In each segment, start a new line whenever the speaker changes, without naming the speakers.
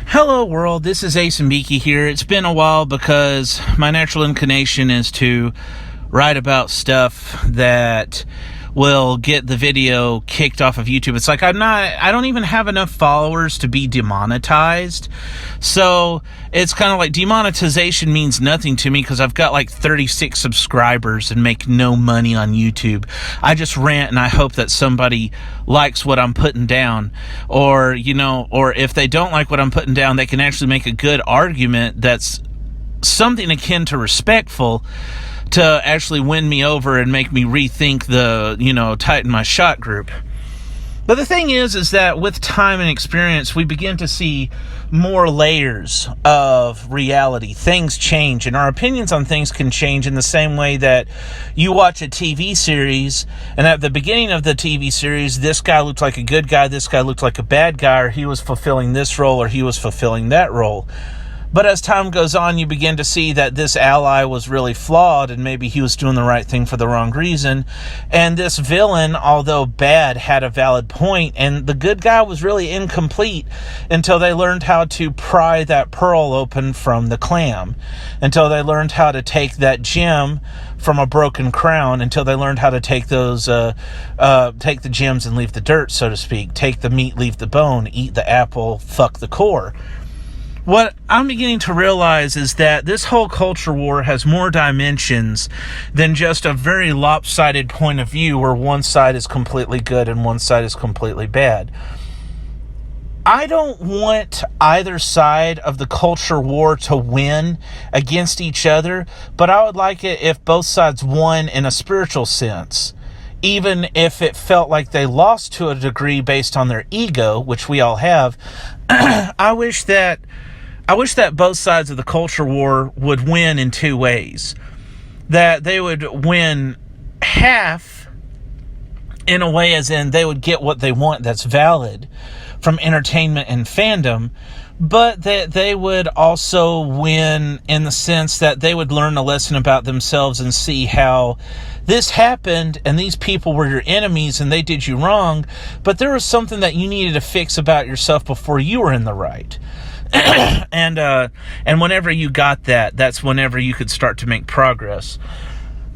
Hello world, this is Ace and Beaky here. It's been a while because my natural inclination is to write about stuff that will get the video kicked off of YouTube. It's like I don't even have enough followers to be demonetized. So it's kind of like demonetization means nothing to me because I've got like 36 subscribers and make no money on YouTube. I just rant and I hope that somebody likes what I'm putting down, or if they don't like what I'm putting down, they can actually make a good argument that's something akin to respectful to actually win me over and make me rethink tighten my shot group. But the thing is that with time and experience, we begin to see more layers of reality. Things change, and our opinions on things can change in the same way that you watch a TV series, and at the beginning of the TV series, this guy looked like a good guy, this guy looked like a bad guy, or he was fulfilling this role, or he was fulfilling that role. But as time goes on, you begin to see that this ally was really flawed, and maybe he was doing the right thing for the wrong reason. And this villain, although bad, had a valid point, and the good guy was really incomplete until they learned how to pry that pearl open from the clam, until they learned how to take that gem from a broken crown, until they learned how to take those, take the gems and leave the dirt, so to speak, take the meat, leave the bone, eat the apple, fuck the core. What I'm beginning to realize is that this whole culture war has more dimensions than just a very lopsided point of view where one side is completely good and one side is completely bad. I don't want either side of the culture war to win against each other, but I would like it if both sides won in a spiritual sense. Even if it felt like they lost to a degree based on their ego, which we all have. I wish that both sides of the culture war would win in two ways. That they would win half in a way as in they would get what they want that's valid from entertainment and fandom, but that they would also win in the sense that they would learn a lesson about themselves and see how this happened and these people were your enemies and they did you wrong, but there was something that you needed to fix about yourself before you were in the right. And whenever you got that, that's whenever you could start to make progress.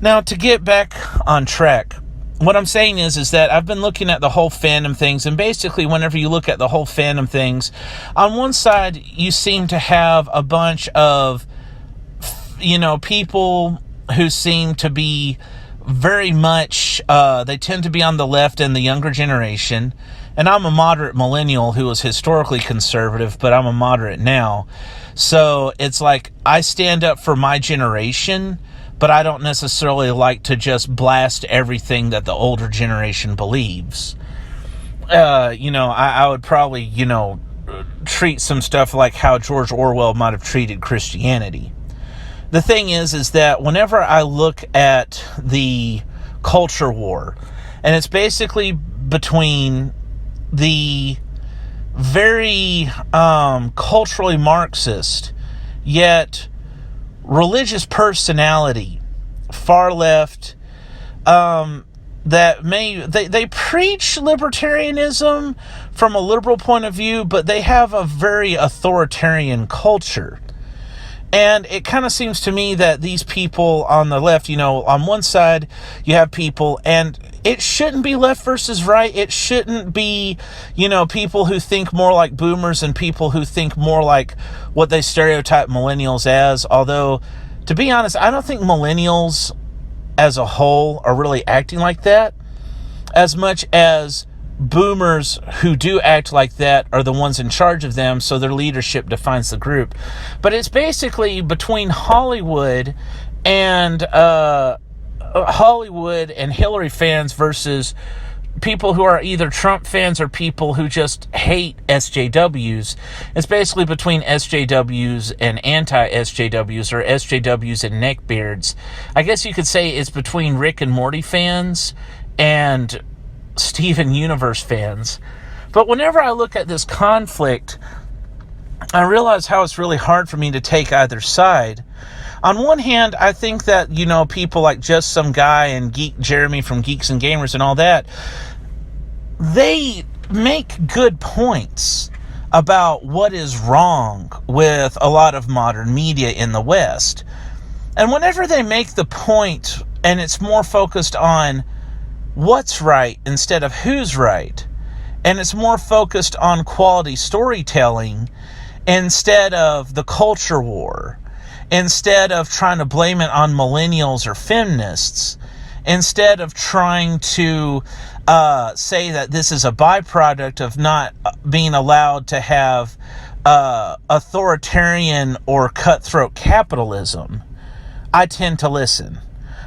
Now, to get back on track, what I'm saying is that I've been looking at the whole fandom things, and basically whenever you look at the whole fandom things, on one side, you seem to have a bunch of, people who seem to be very much, they tend to be on the left and the younger generation. And I'm a moderate millennial who was historically conservative, but I'm a moderate now. So it's like I stand up for my generation, but I don't necessarily like to just blast everything that the older generation believes. I would probably, treat some stuff like how George Orwell might have treated Christianity. The thing is that whenever I look at the culture war, and it's basically between the very culturally Marxist yet religious personality, far left, that they preach libertarianism from a liberal point of view, but they have a very authoritarian culture. And it kind of seems to me that these people on the left, on one side you have people, and it shouldn't be left versus right. It shouldn't be, people who think more like boomers and people who think more like what they stereotype millennials as. Although, to be honest, I don't think millennials as a whole are really acting like that as much as boomers who do act like that are the ones in charge of them, so their leadership defines the group. But it's basically between Hollywood and Hillary fans versus people who are either Trump fans or people who just hate SJWs. It's basically between SJWs and anti-SJWs, or SJWs and neckbeards. I guess you could say it's between Rick and Morty fans and Steven Universe fans. But whenever I look at this conflict, I realize how it's really hard for me to take either side. On one hand, I think that, people like Just Some Guy and Jeremy from Geeks and Gamers and all that, they make good points. about what is wrong with a lot of modern media in the West. And whenever they make the point, and it's more focused on what's right instead of who's right, and it's more focused on quality storytelling instead of the culture war, instead of trying to blame it on millennials or feminists, instead of trying to say that this is a byproduct of not being allowed to have authoritarian or cutthroat capitalism, I tend to listen.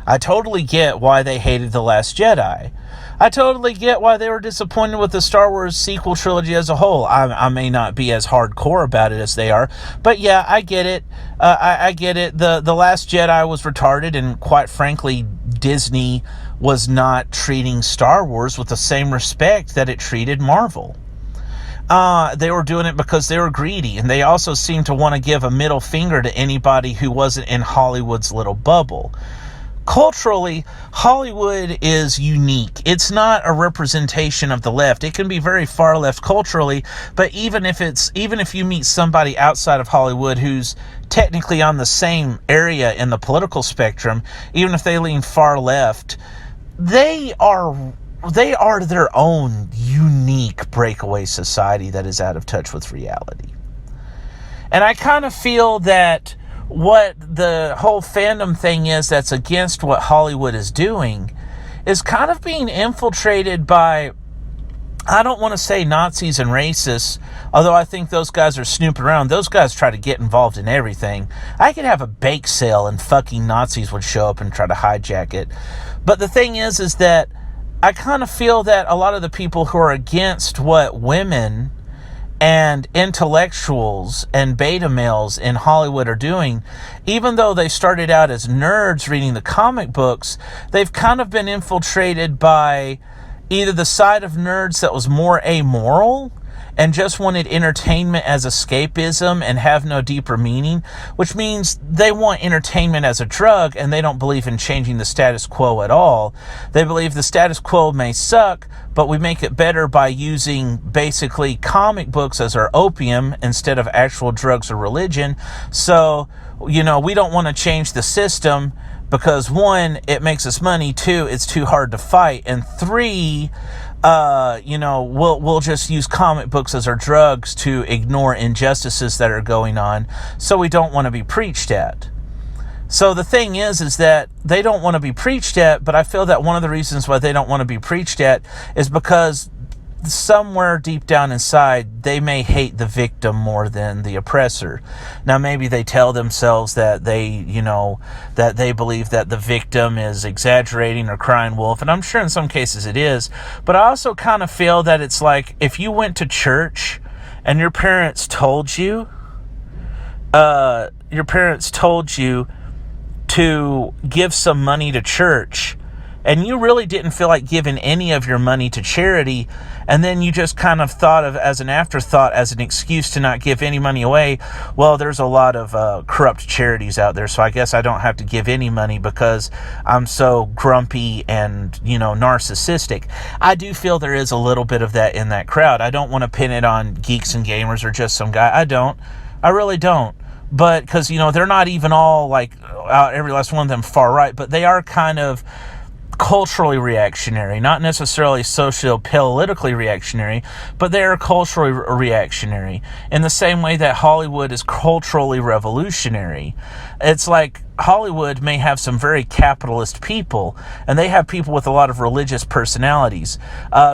I totally get why they hated The Last Jedi. I totally get why they were disappointed with the Star Wars sequel trilogy as a whole. I may not be as hardcore about it as they are, but yeah, I get it. I get it. The Last Jedi was retarded, and quite frankly, Disney was not treating Star Wars with the same respect that it treated Marvel. They were doing it because they were greedy, and they also seemed to want to give a middle finger to anybody who wasn't in Hollywood's little bubble. Culturally, Hollywood is unique. It's not a representation of the left. It can be very far left culturally, but even if you meet somebody outside of Hollywood who's technically on the same area in the political spectrum, even if they lean far left, they are their own unique breakaway society that is out of touch with reality. And I kind of feel that what the whole fandom thing is that's against what Hollywood is doing is kind of being infiltrated by, I don't want to say Nazis and racists, although I think those guys are snooping around. Those guys try to get involved in everything. I could have a bake sale and fucking Nazis would show up and try to hijack it. But the thing is that I kind of feel that a lot of the people who are against what women and intellectuals and beta males in Hollywood are doing, even though they started out as nerds reading the comic books, they've kind of been infiltrated by either the side of nerds that was more amoral and just wanted entertainment as escapism and have no deeper meaning, which means they want entertainment as a drug and they don't believe in changing the status quo at all. They believe the status quo may suck, but we make it better by using basically comic books as our opium instead of actual drugs or religion. So, we don't want to change the system because 1, it makes us money, 2, it's too hard to fight, and 3, we'll just use comic books as our drugs to ignore injustices that are going on, so we don't want to be preached at. So the thing is that they don't want to be preached at, but I feel that one of the reasons why they don't want to be preached at is because somewhere deep down inside, they may hate the victim more than the oppressor. Now, maybe they tell themselves that they believe that the victim is exaggerating or crying wolf, and I'm sure in some cases it is, but I also kind of feel that it's like if you went to church and your parents told you to give some money to church, and you really didn't feel like giving any of your money to charity, and then you just kind of thought of as an afterthought, as an excuse to not give any money away, well, there's a lot of corrupt charities out there, so I guess I don't have to give any money because I'm so grumpy and, narcissistic. I do feel there is a little bit of that in that crowd. I don't want to pin it on Geeks and Gamers or just some guy. I really don't. But, because, they're not even all, every last one of them far right, but they are kind of culturally reactionary, not necessarily socio-politically reactionary, but they are culturally reactionary in the same way that Hollywood is culturally revolutionary. It's like Hollywood may have some very capitalist people, and they have people with a lot of religious personalities.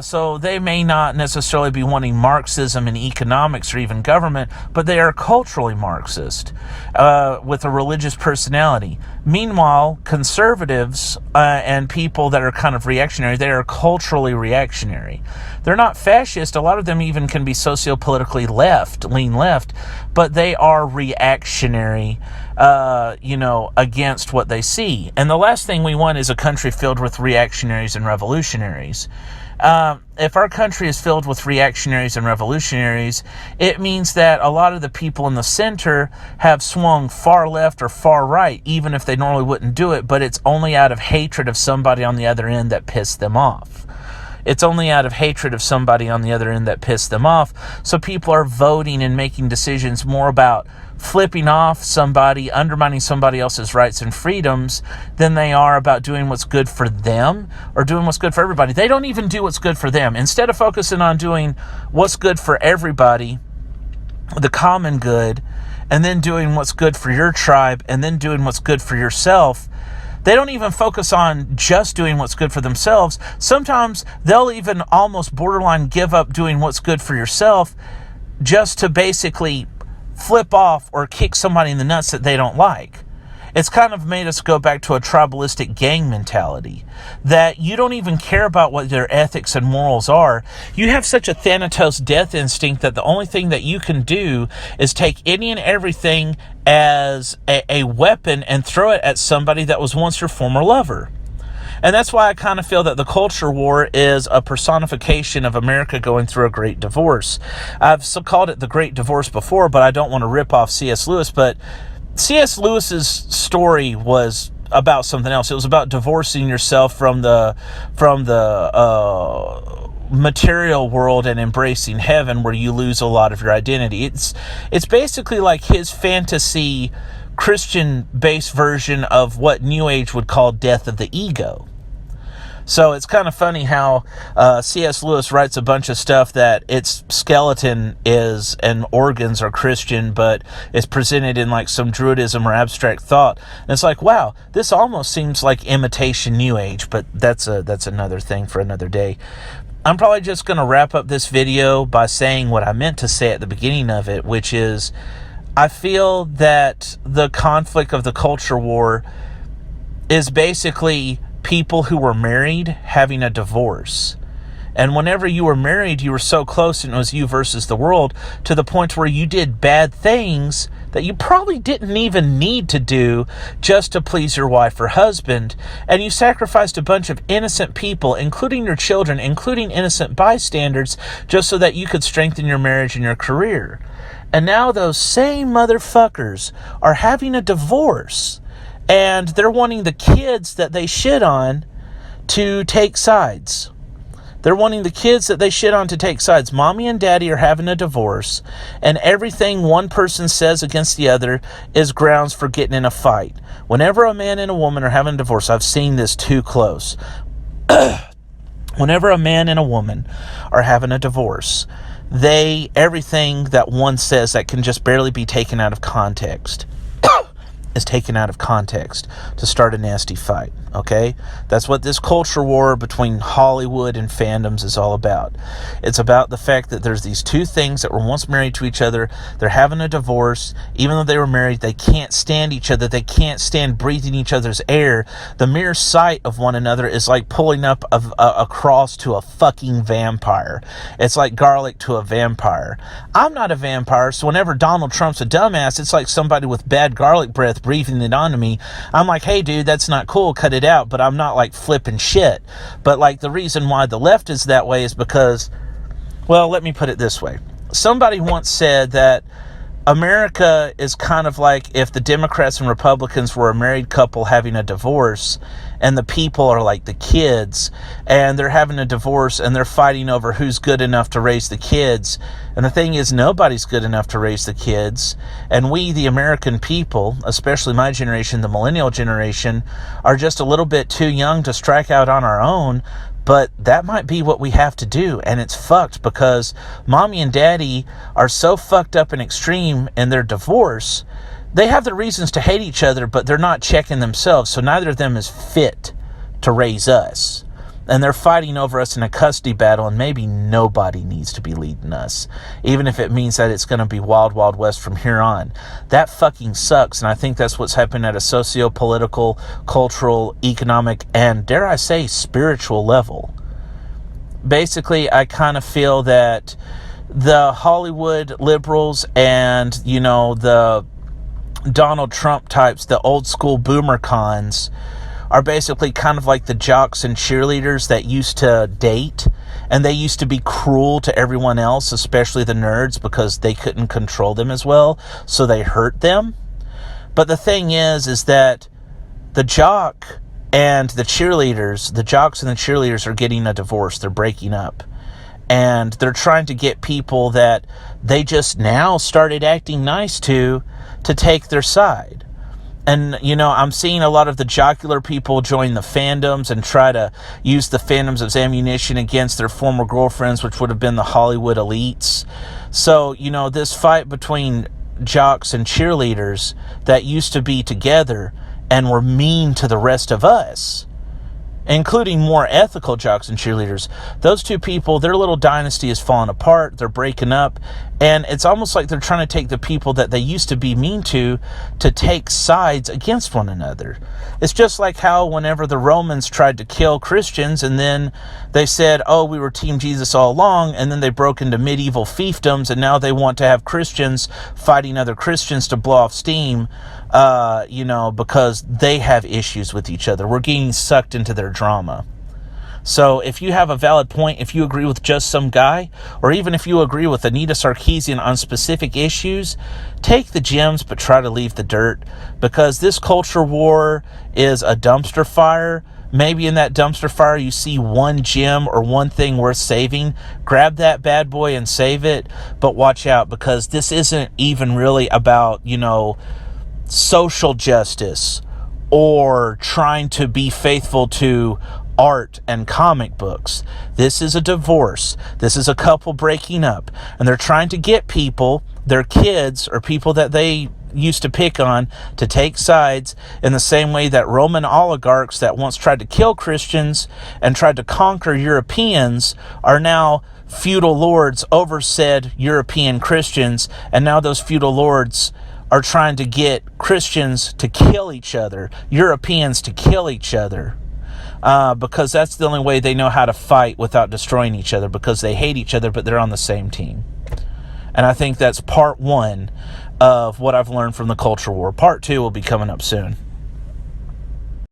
So they may not necessarily be wanting Marxism in economics or even government, but they are culturally Marxist with a religious personality. Meanwhile, conservatives and people that are kind of reactionary, they are culturally reactionary. They're not fascist. A lot of them even can be socio-politically lean left, but they are reactionary, against what they see. And the last thing we want is a country filled with reactionaries and revolutionaries. If our country is filled with reactionaries and revolutionaries, it means that a lot of the people in the center have swung far left or far right, even if they normally wouldn't do it, but it's only out of hatred of somebody on the other end that pissed them off. It's only out of hatred of somebody on the other end that pissed them off. So people are voting and making decisions more about flipping off somebody, undermining somebody else's rights and freedoms, than they are about doing what's good for them or doing what's good for everybody. They don't even do what's good for them. Instead of focusing on doing what's good for everybody, the common good, and then doing what's good for your tribe, and then doing what's good for yourself, they don't even focus on just doing what's good for themselves. Sometimes they'll even almost borderline give up doing what's good for yourself just to basically flip off or kick somebody in the nuts that they don't like. It's kind of made us go back to a tribalistic gang mentality, that you don't even care about what their ethics and morals are. You have such a Thanatos death instinct that the only thing that you can do is take any and everything as a weapon and throw it at somebody that was once your former lover. And that's why I kind of feel that the culture war is a personification of America going through a great divorce. I've called it the Great Divorce before, but I don't want to rip off C.S. Lewis. But C.S. Lewis's story was about something else. It was about divorcing yourself from the material world and embracing heaven, where you lose a lot of your identity. It's basically like his fantasy Christian-based version of what New Age would call death of the ego. So it's kind of funny how C.S. Lewis writes a bunch of stuff that its skeleton is and organs are Christian, but it's presented in like some Druidism or abstract thought. And it's like, wow, this almost seems like imitation New Age, but that's another thing for another day. I'm probably just going to wrap up this video by saying what I meant to say at the beginning of it, which is, I feel that the conflict of the culture war is basically people who were married having a divorce. And whenever you were married, you were so close, and it was you versus the world, to the point where you did bad things that you probably didn't even need to do just to please your wife or husband. And you sacrificed a bunch of innocent people, including your children, including innocent bystanders, just so that you could strengthen your marriage and your career. And now those same motherfuckers are having a divorce, and they're wanting the kids that they shit on to take sides. They're wanting the kids that they shit on to take sides. Mommy and daddy are having a divorce, and everything one person says against the other is grounds for getting in a fight. Whenever a man and a woman are having a divorce, I've seen this too close. Whenever a man and a woman are having a divorce, everything that one says that can just barely be taken out of context is taken out of context to start a nasty fight, okay? That's what this culture war between Hollywood and fandoms is all about. It's about the fact that there's these two things that were once married to each other. They're having a divorce. Even though they were married, they can't stand each other. They can't stand breathing each other's air. The mere sight of one another is like pulling up a cross to a fucking vampire. It's like garlic to a vampire. I'm not a vampire, so whenever Donald Trump's a dumbass, it's like somebody with bad garlic breath breathing it onto me. I'm like, hey dude, that's not cool, cut it out. But I'm not like flipping shit. But like, the reason why the left is that way is because, well, let me put it this way. Somebody once said that America is kind of like if the Democrats and Republicans were a married couple having a divorce, and the people are like the kids, and they're having a divorce and they're fighting over who's good enough to raise the kids. And the thing is, nobody's good enough to raise the kids. And we, the American people, especially my generation, the millennial generation, are just a little bit too young to strike out on our own. But that might be what we have to do, and it's fucked because mommy and daddy are so fucked up and extreme in their divorce. They have their reasons to hate each other, but they're not checking themselves, so neither of them is fit to raise us. And they're fighting over us in a custody battle, and maybe nobody needs to be leading us, even if it means that it's going to be wild, wild west from here on. That fucking sucks, and I think that's what's happening at a socio-political, cultural, economic, and, dare I say, spiritual level. Basically, I kind of feel that the Hollywood liberals and, the Donald Trump types, the old school boomer cons, are basically kind of like the jocks and cheerleaders that used to date, and they used to be cruel to everyone else, especially the nerds, because they couldn't control them as well, so they hurt them. But the thing is that the jock And the cheerleaders, the jocks and the cheerleaders are getting a divorce. They're breaking up. And they're trying to get people that they just now started acting nice to take their side. And, you know, I'm seeing a lot of the jocular people join the fandoms and try to use the fandoms as ammunition against their former girlfriends, which would have been the Hollywood elites. So, you know, this fight between jocks and cheerleaders that used to be together and were mean to the rest of us, including more ethical jocks and cheerleaders, those two people, their little dynasty is falling apart. They're breaking up. And it's almost like they're trying to take the people that they used to be mean to take sides against one another. It's just like how whenever the Romans tried to kill Christians and then they said, oh, we were Team Jesus all along, and then they broke into medieval fiefdoms and now they want to have Christians fighting other Christians to blow off steam, you know, because they have issues with each other. We're getting sucked into their drama. So if you have a valid point, if you agree with just some guy, or even if you agree with Anita Sarkeesian on specific issues, take the gems but try to leave the dirt, because this culture war is a dumpster fire. Maybe in that dumpster fire you see one gem or one thing worth saving. Grab that bad boy and save it, but watch out, because this isn't even really about, you know, social justice or trying to be faithful to art and comic books. This is a divorce. This is a couple breaking up, and they're trying to get people, their kids or people that they used to pick on, to take sides in the same way that Roman oligarchs that once tried to kill Christians and tried to conquer Europeans are now feudal lords over said European Christians, and now those feudal lords are trying to get Christians to kill each other, Europeans to kill each other, because that's the only way they know how to fight without destroying each other, because they hate each other, but they're on the same team. And I think that's part one of what I've learned from the culture war. Part two will be coming up soon.